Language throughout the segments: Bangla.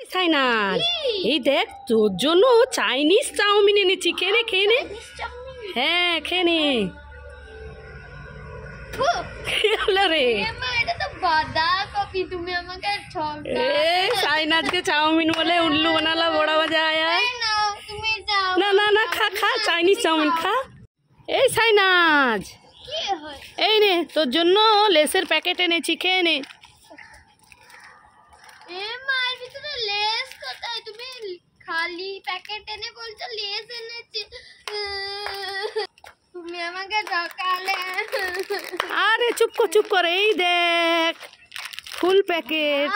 সাইনাজ, এই দেখ তোর জন্য চাইনিজ চাউমিন এনেছি, খেয়ে নে খেয়ে নে। হ্যাঁ খেয়ে নে। সাইনাজকে চাউমিন বলে উল্লু বানালা, বড়া বাজা আয়া। না না না, খা খা চাইনিজ চাউমিন খা। এই সাইনাজ, এই নে তোর জন্য লেসের প্যাকেট এনেছি, খেয়ে নে। লেস কোথায়? তুমি খালি প্যাকেট এনে বলছো লেস এনেছি। তুমি আমাকে ঠকালে। আরে চুপ কর চুপ কর, এই দেখ ফুল প্যাকেট।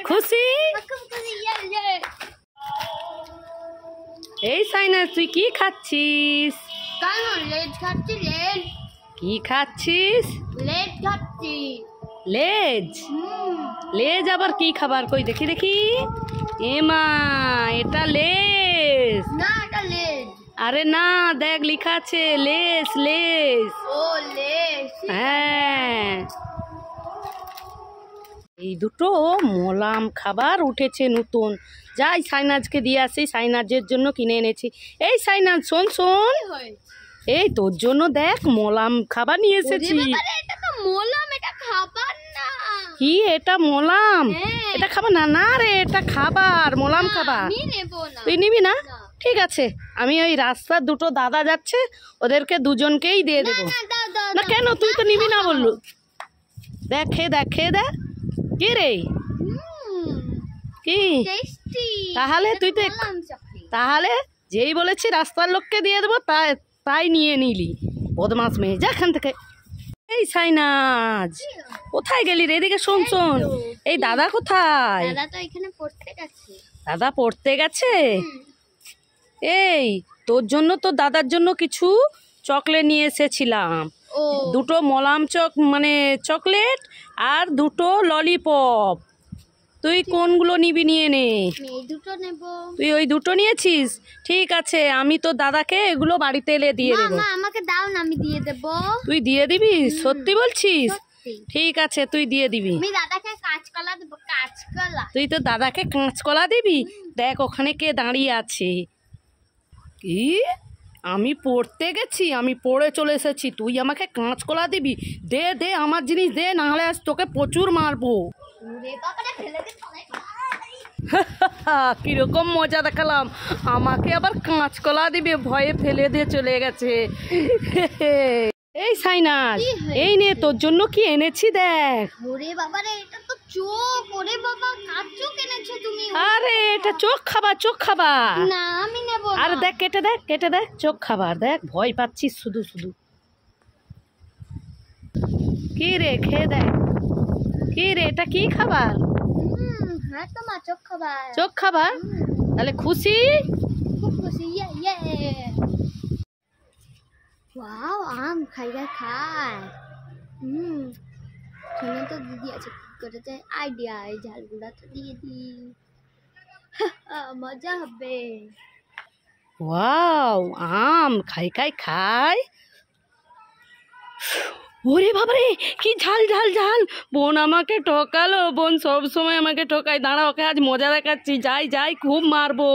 খুশি? এই সাইনাজ তুই কি খাচ্ছিস? লেজ খাচ্ছি। লেজ কি খাচ্ছিস? লেজ খাচ্ছি। লেজ? লেজ আবার কি খাবার? কই দেখি দেখি। এমা, এটা লেজ না, এটা লেজ। আরে না, দেখ লেখা আছে লেস লেস। ও লেস। হ্যাঁ, এই দুটো মোলাম খাবার উঠেছে নতুন। যাই সাইনাজকে দিয়ে আসি, সাইনাজের জন্য কিনে এনেছি। এই সাইনাজ শোন শোন, এই তোর জন্য দেখ মোলাম খাবার নিয়ে এসেছি। এটা তো মোলাম, এটা খাবার না। কি এটা মোলাম? এটা খাবার না? না রে, এটা খাবার, মোলাম খাবার। তুই নিবি না? ঠিক আছে, আমি ওই রাস্তার দুটো দাদা যাচ্ছে, ওদেরকে দুজনকেই দিয়ে দেবো। না কেন, তুই তো নিবি না বললু। দেখ খেয়ে দেখ, খেয়ে দেখ। কি রে কি? তাহলে তুই তো তাহলে যেই বলেছি রাস্তার লোককে দিয়ে দেবো তাই নিয়ে নিলি। বদমাস মেয়ে, যা এখান থেকে। এই সাইনাজ, কোথায় গেলি রে? এদিকে শোন শোন, এই দাদা কোথায়? দাদা তো এখানে পড়তে গেছে। দাদা পড়তে গেছে? এই তোর জন্য, তোর দাদার জন্য কিছু চকলেট নিয়ে এসেছিলাম। দুটো মলাম মানে চকলেট আর দুটো ললিপপ। তুই কোনগুলো নিবি নিয়ে নে। দুটো নেব। তুই ওই দুটো নিয়েছিস? ঠিক আছে, আমি তো দাদাকে এগুলো বাড়িতে এলে দিয়ে দেবো। আমাকে দাও না, আমি দিয়ে দেব। তুই দিয়ে দিবি? সত্যি বলছিস? ঠিক আছে, তুই দিয়ে দিবি। আমি দাদাকে কাঁচকলা দেব। কাঁচকলা? তুই তো দাদাকে কাঁচকলা দিবি? দেখ ওখানে কে দাঁড়িয়ে আছে। কি? আমি পড়তে গেছি, আমি পড়ে চলে এসেছি, তুই আমাকে কাঁচকলা দিবি? দে দে আমার জিনিস দে, নাহলে আজ তোকে প্রচুর মারবো। কিরকম মজা দেখালাম, আমাকে আবার কাঁচকলা দিবে, ভয়ে ফেলে দিয়ে চলে গেছে। এই সাইনাজ, এই নে তোর জন্য কি এনেছি দেখ। ওরে বাবা রে, এটা তো চোখ। ওরে বাবা, কার চোখ এনেছো তুমি? আরে এটা চোখ খাবার, চোখ খাবার। না আমি নেব না। আরে দেখ, কেটে দেখ, কেটে দেখ, চোখ খাবার। দেখ ভয় পাচ্ছিস শুধু শুধু। কি রে, খেয়ে দেখ। কি রে, এটা কি খাবার? হ্যাঁ তো মা, চোখ খাবার। চোখ খাবার? তাহলে খুশি? খুব খুশি। ওয়াও, আম খাই খায়। শুনে তো দিদি আছে করেছে আইডিয়া, এই ঝালগুলা তো দিয়ে দি, মজা হবে। ওয়াও, আম খাই খাই খাই। ওরে বাবারে, কি ঝাল ঝাল ঝাল। বোন আমাকে ঠকালো, বোন সব সময় আমাকে ঠকায়। দাঁড়া, ওকে আজ মজা দেখাচ্ছি। যাই যাই, খুব মারবো।